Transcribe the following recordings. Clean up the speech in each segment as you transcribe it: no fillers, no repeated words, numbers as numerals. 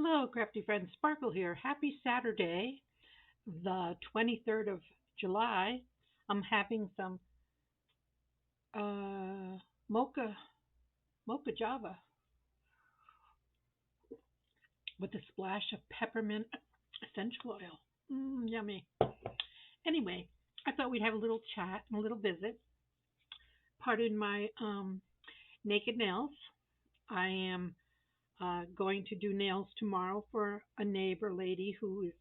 Hello, Crafty Friends. Sparkle here. Happy Saturday, the 23rd of July. I'm having some mocha java with a splash of peppermint essential oil. Yummy. Anyway, I thought we'd have a little chat and a little visit. Pardon my naked nails. I am going to do nails tomorrow for a neighbor lady who is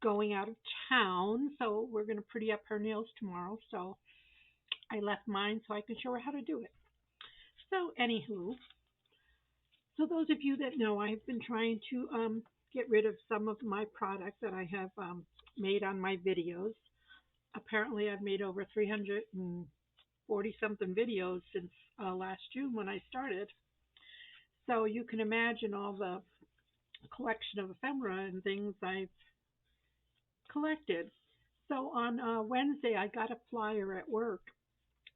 going out of town. So we're going to pretty up her nails tomorrow. So I left mine so I can show her how to do it. So, anywho, so those of you that know, I've been trying to get rid of some of my product that I have made on my videos. Apparently, I've made over 340 something videos since last June when I started. So you can imagine all the collection of ephemera and things I've collected. So on Wednesday, I got a flyer at work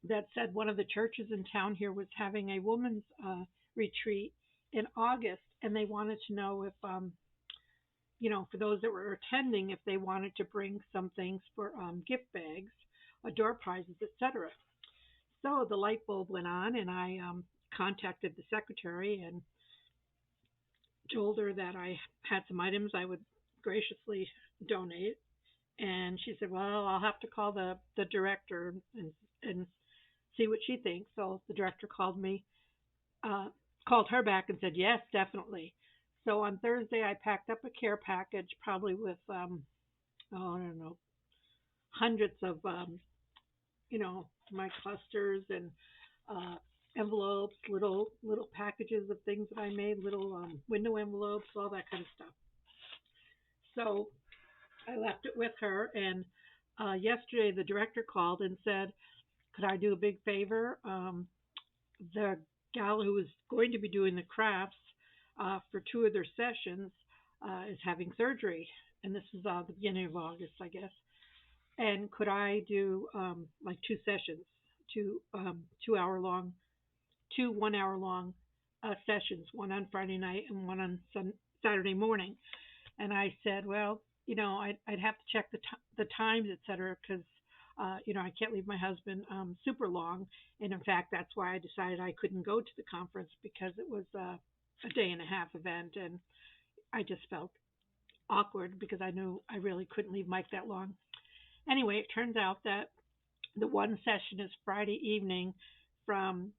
that said one of the churches in town here was having a women's retreat in August, and they wanted to know if, for those that were attending, if they wanted to bring some things for gift bags, door prizes, etc. So the light bulb went on, and I contacted the secretary and told her that I had some items I would graciously donate. And she said, "Well, I'll have to call the director and see what she thinks." So the director uh, called her back and said, "Yes, definitely." So on Thursday, I packed up a care package, probably with, oh, I don't know, hundreds of, my clusters and uh, envelopes, little packages of things that I made, little window envelopes, all that kind of stuff. So I left it with her, and yesterday the director called and said, "Could I do a big favor? The gal who was going to be doing the crafts for two of their sessions is having surgery, and this is the beginning of August, I guess. And could I do like two sessions, two 2 hour long, two 1 hour long sessions, one on Friday night and one on Saturday morning?" And I said, "Well, I'd have to check the times, et cetera, because I can't leave my husband super long. And in fact, that's why I decided I couldn't go to the conference because it was a day and a half event, and I just felt awkward because I knew I really couldn't leave Mike that long. Anyway, it turns out that the one session is Friday evening from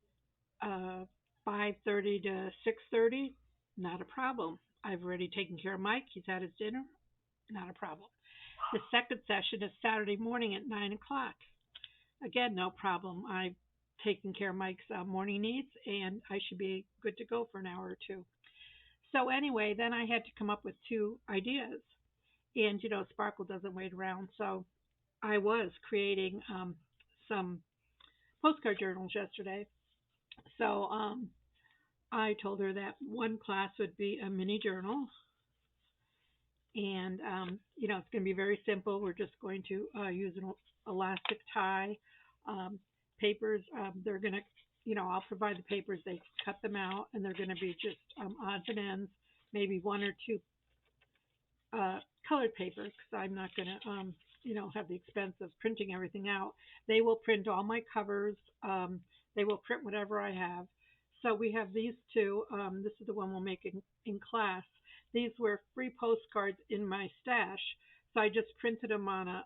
5:30 to 6:30. Not a problem. I've already taken care of Mike. He's had his dinner. Not a problem. The second session is Saturday morning at 9 o'clock. Again, no problem. I've taken care of Mike's morning needs, and I should be good to go for an hour or two. So anyway, then I had to come up with two ideas. And, Sparkle doesn't wait around. So I was creating some postcard journals yesterday. So I told her that one class would be a mini journal. And, it's going to be very simple. We're just going to use an elastic tie, papers. They're going to, I'll provide the papers. They cut them out, and they're going to be just odds and ends, maybe one or two colored paper because I'm not going to, have the expense of printing everything out. They will print all my covers. They will print whatever I have. So we have these two. This is the one we'll make in class. These were free postcards in my stash. So I just printed them on a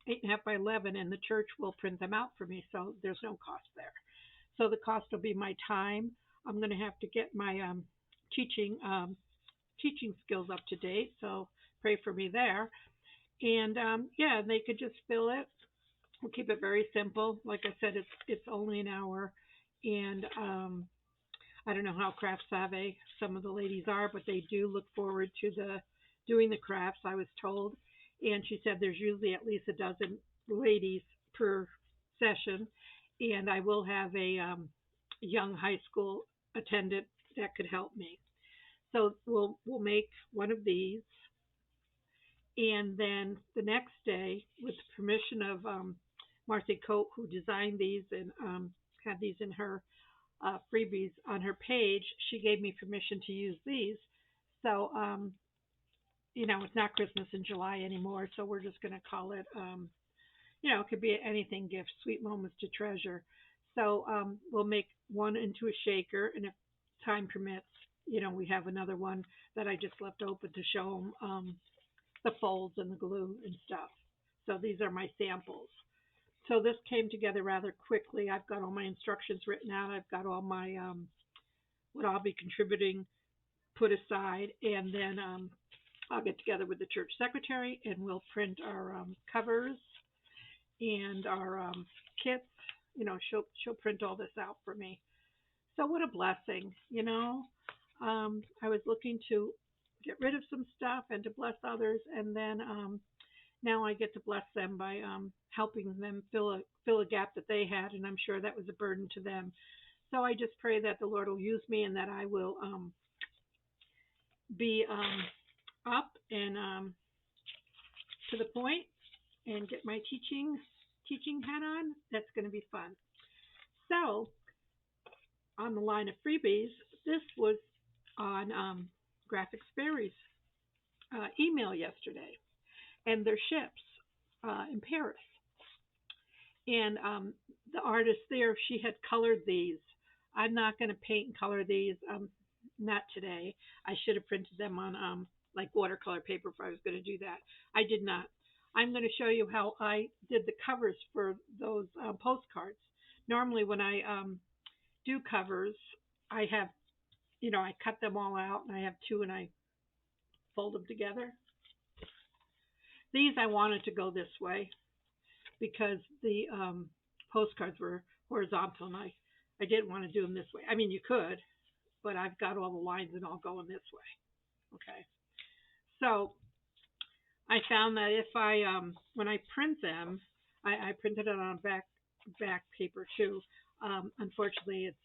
8.5 by 11, and the church will print them out for me. So there's no cost there. So the cost will be my time. I'm going to have to get my teaching teaching skills up to date. So pray for me there. And yeah, they could just fill it. We'll keep it very simple. Like I said, it's only an hour, and I don't know how craft savvy some of the ladies are, but they do look forward to the doing the crafts. I was told, and she said there's usually at least a dozen ladies per session, and I will have a young high school attendant that could help me. So we'll make one of these, and then the next day, with the permission of Marcy Coate, who designed these and had these in her freebies on her page, she gave me permission to use these. So, it's not Christmas in July anymore, so we're just going to call it, it could be anything gift, sweet moments to treasure. So we'll make one into a shaker, and if time permits, we have another one that I just left open to show them the folds and the glue and stuff. So these are my samples. So this came together rather quickly. I've got all my instructions written out. I've got all my what I'll be contributing put aside, and then I'll get together with the church secretary and we'll print our covers and our kits. She'll print all this out for me. So what a blessing. I was looking to get rid of some stuff and to bless others, and then now I get to bless them by helping them fill a gap that they had, and I'm sure that was a burden to them. So I just pray that the Lord will use me and that I will be up and to the point and get my teaching hat on. That's going to be fun. So on the line of freebies, this was on Graphics Berries email yesterday, and their ships in Paris. And the artist there, she had colored these. I'm not going to paint and color these, not today. I should have printed them on like watercolor paper if I was going to do that. I did not. I'm going to show you how I did the covers for those postcards. Normally when I do covers, I have, I cut them all out and I have two and I fold them together. These I wanted to go this way because the postcards were horizontal and I didn't want to do them this way. I mean, you could, but I've got all the lines and all going this way. Okay. So I found that if I, when I print them, I printed it on back paper too. Unfortunately, it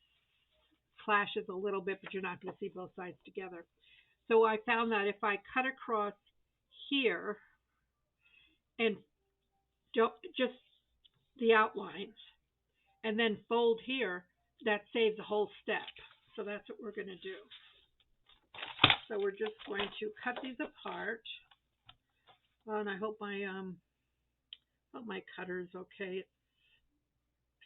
clashes a little bit, but you're not going to see both sides together. So I found that if I cut across here and don't just the outlines and then fold here, that saves a whole step. So that's what we're going to do. So we're just going to cut these apart. And I hope my cutter's okay.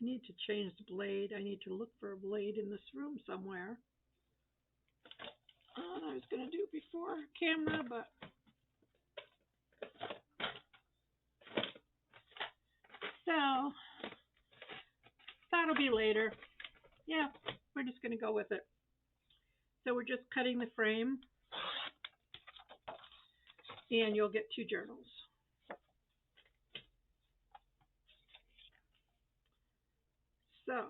I need to change the blade. I need to look for a blade in this room somewhere. I was going to do it before camera, but so that'll be later. Yeah, we're just going to go with it. So we're just cutting the frame, and you'll get two journals. So,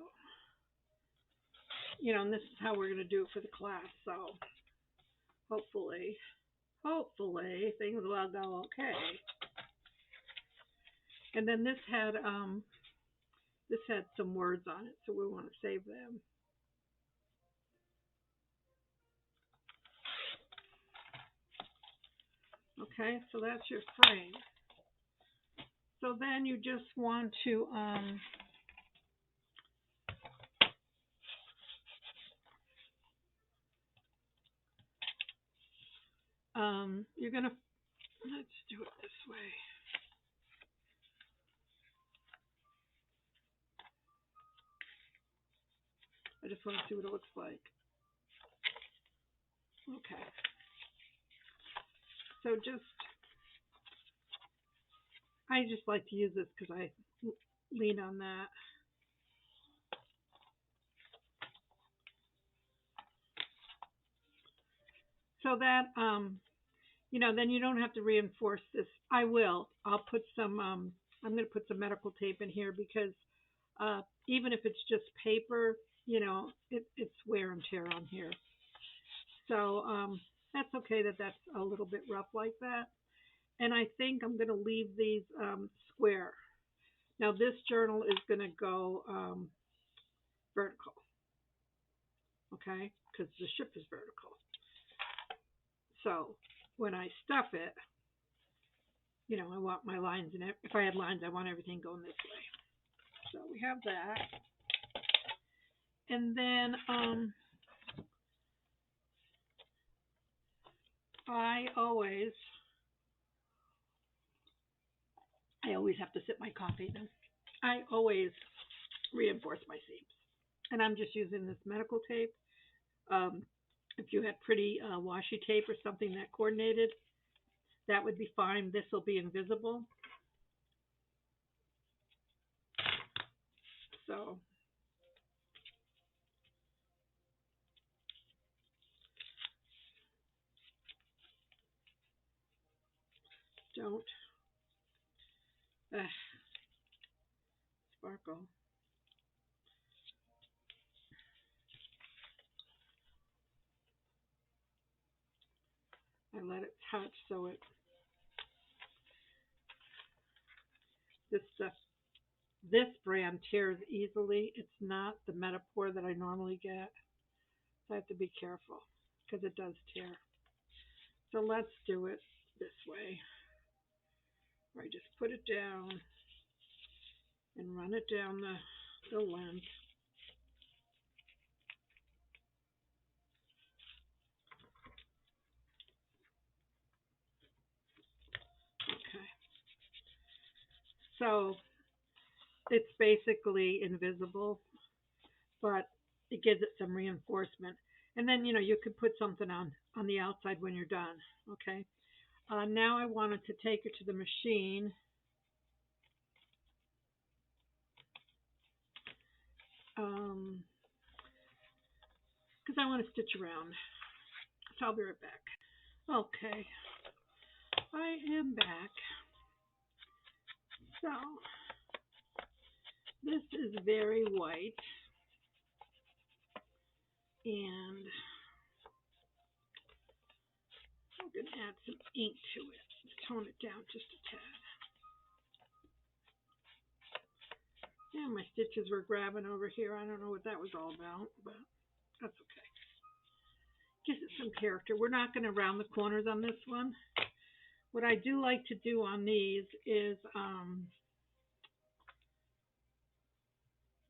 and this is how we're going to do it for the class. So hopefully things will go okay. And then this had some words on it, so we want to save them. Okay, so that's your frame. So then you just want to you're gonna, let's do it this way. I just want to see what it looks like. Okay. So I just like to use this because I lean on that. So that, then you don't have to reinforce this. I'll put some, I'm going to put some medical tape in here because even if it's just paper, it's wear and tear on here. So that's okay that's a little bit rough like that. And I think I'm going to leave these square. Now this journal is going to go vertical, okay, because the ship is vertical. So when I stuff it, I want my lines in it. If I had lines, I want everything going this way. So we have that. And then I always, I always have to sip my coffee then. I always reinforce my seams. And I'm just using this medical tape. Um, if you had pretty washi tape or something that coordinated, that would be fine. This will be invisible. So don't sparkle. I let it touch so it this this brand tears easily. It's not the Metapore that I normally get. So I have to be careful because it does tear. So let's do it this way. I just put it down and run it down the length. Okay. So it's basically invisible, but it gives it some reinforcement. And then, you could put something on the outside when you're done. Okay. Now I wanted to take it to the machine. Because I want to stitch around. So I'll be right back. Okay. I am back. So this is very white. And I'm going to add some ink to it. Tone it down just a tad. Yeah, my stitches were grabbing over here. I don't know what that was all about, but that's okay. Gives it some character. We're not going to round the corners on this one. What I do like to do on these is,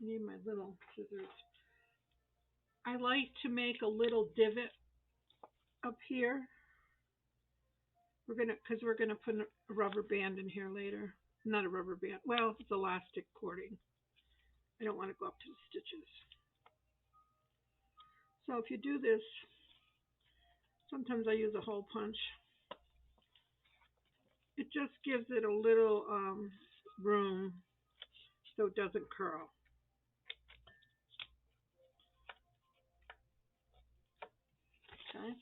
need my little scissors. I like to make a little divot up here. Because we're gonna put a rubber band in here later. Not a rubber band. Well, it's elastic cording. I don't want to go up to the stitches. So if you do this, sometimes I use a hole punch. It just gives it a little room so it doesn't curl. Okay.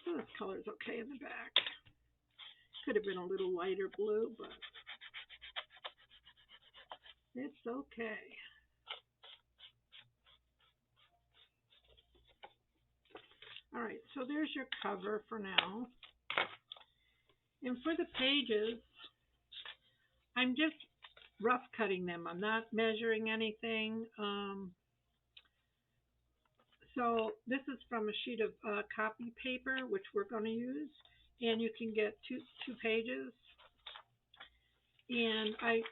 So this color's okay in the back. Could have been a little lighter blue, but it's okay. All right, so there's your cover for now. And for the pages, I'm just rough cutting them. I'm not measuring anything. So this is from a sheet of copy paper, which we're going to use. And you can get two pages. And I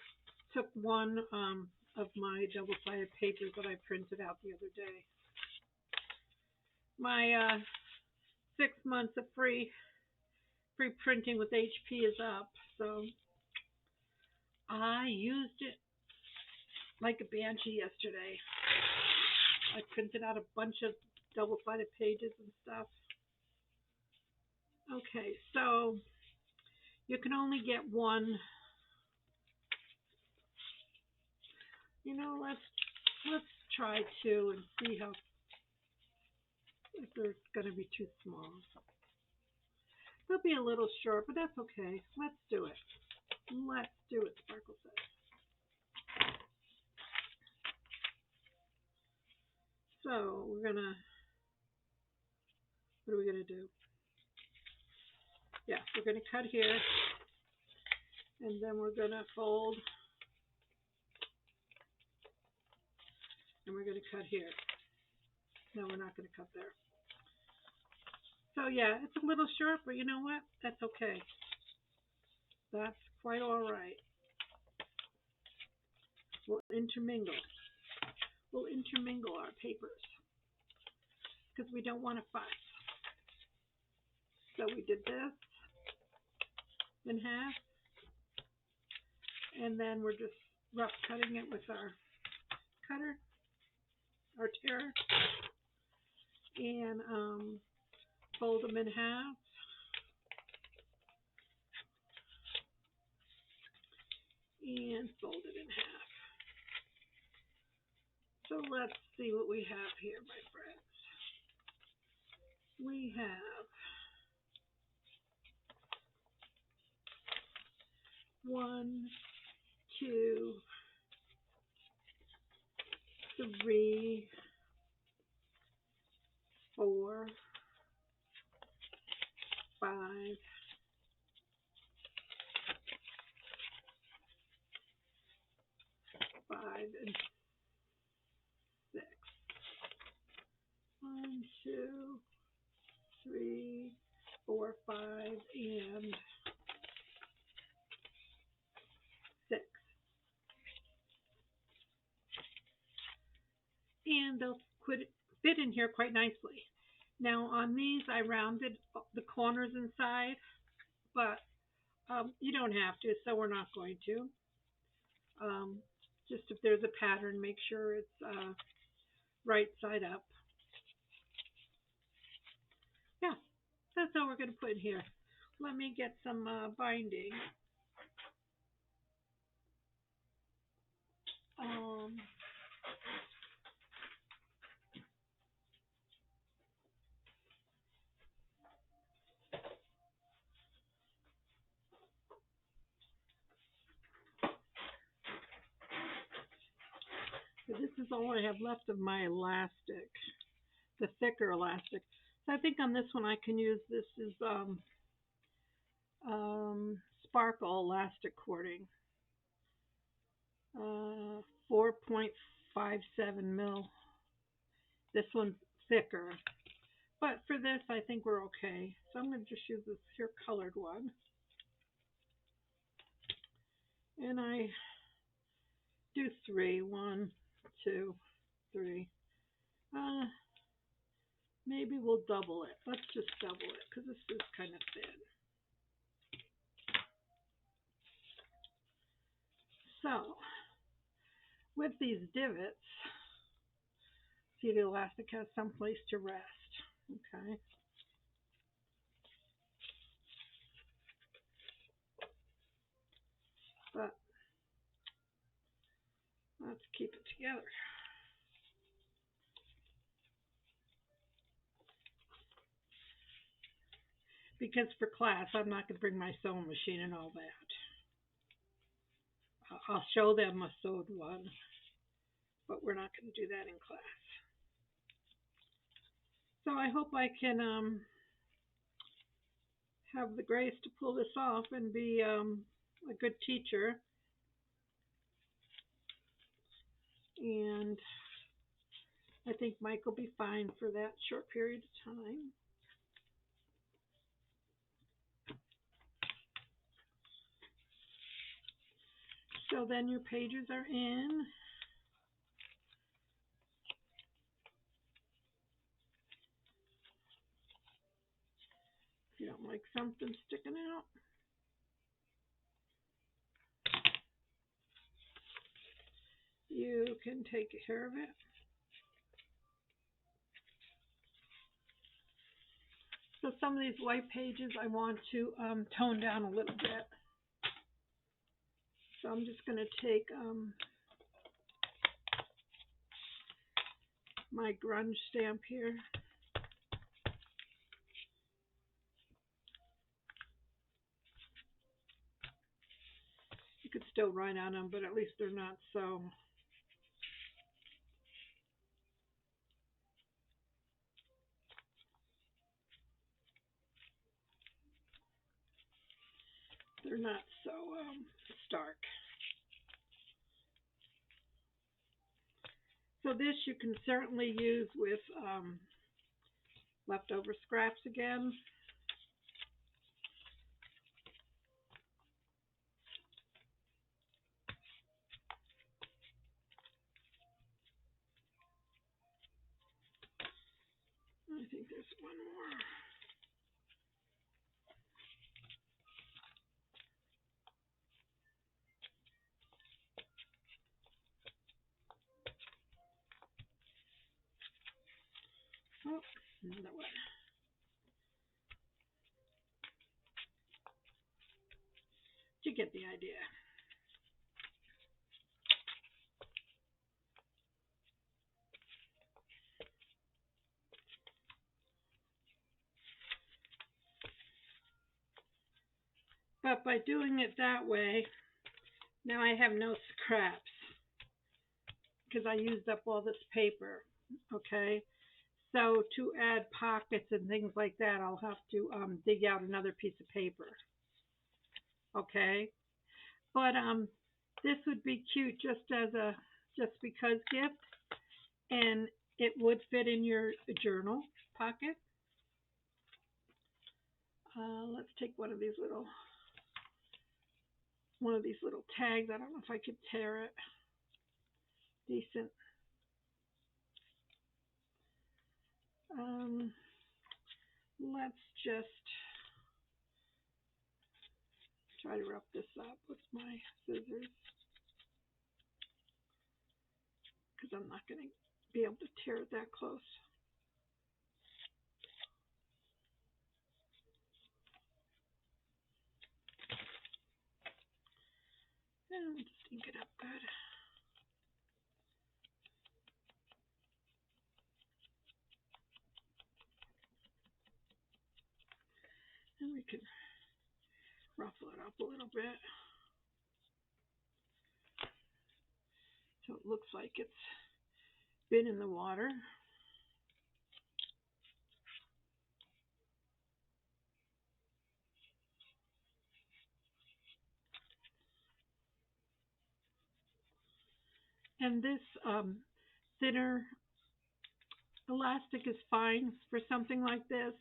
took one of my double-sided papers that I printed out the other day. My 6 months of free printing with HP is up, so I used it like a banshee yesterday. I printed out a bunch of double-sided pages and stuff. Okay, so you can only get one. Let's try two and see if they're going to be too small. They'll be a little short, but that's okay. Let's do it. Let's do it, Sparkle says. So what are we gonna do? Yeah, we're gonna cut here, and then we're gonna fold, and we're gonna cut here. No, we're not gonna cut there. So yeah, it's a little short, but you know what? That's okay. That's quite all right. We'll intermingle. we'll intermingle our papers because we don't want to fuss. So we did this in half, and then we're just rough cutting it with our cutter, our tear, and fold them in half. And fold it in half. So let's see what we have here, my friends. We have 1, 2, 3, 4, 5, 5, and 6. 1, 2, 3, 4, 5, and 6. And they'll fit in here quite nicely. Now on these I rounded the corners inside, but you don't have to, so we're not going to. Just if there's a pattern, make sure it's right side up. Yeah, that's all we're going to put in here. Let me get some binding. This is all I have left of my elastic, the thicker elastic. So I think on this one I can use this is sparkle elastic cording, 4.57 mil. This one's thicker, but for this I think we're okay. So I'm going to just use this here colored one, and I do 3. 1, 2, 3. Maybe we'll double it. Let's just double it because this is kind of thin. So with these divots, see, the elastic has some place to rest. Okay. But let's keep it together. Because for class, I'm not going to bring my sewing machine and all that. I'll show them a sewed one, but we're not going to do that in class. So I hope I can have the grace to pull this off and be a good teacher. And I think Mike will be fine for that short period of time. So then your pages are in. If you don't like something sticking out, you can take care of it. So some of these white pages I want to tone down a little bit. So I'm just going to take my grunge stamp here. You could still write on them, but at least they're not so stark. So this you can certainly use with leftover scraps again. I think there's one more. Oh, another one. You get the idea. But by doing it that way, now I have no scraps because I used up all this paper. Okay, so to add pockets and things like that, I'll have to dig out another piece of paper. Okay, but this would be cute just as a just because gift, and it would fit in your journal pocket. Let's take one of these little tags. I don't know if I could tear it decent. Um, let's just try to wrap this up with my scissors because I'm not going to be able to tear it that close. And just ink it up good. And we can ruffle it up a little bit so it looks like it's been in the water. And this thinner elastic is fine for something like this.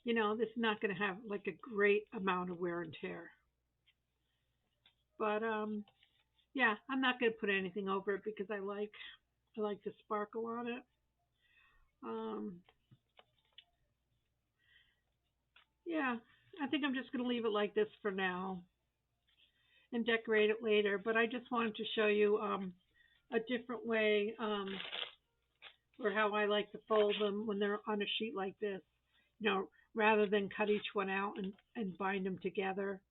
You know, this is not going to have like a great amount of wear and tear. But yeah, I'm not going to put anything over it because I like the sparkle on it. Um, yeah, I think I'm just going to leave it like this for now and decorate it later. But I just wanted to show you a different way or how I like to fold them when they're on a sheet like this. You know, rather than cut each one out and bind them together.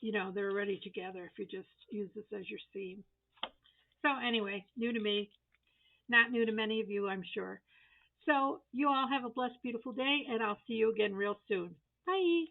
You know, they're already together if you just use this as your seam. So anyway, new to me, not new to many of you, I'm sure. So you all have a blessed, beautiful day, and I'll see you again real soon. Bye.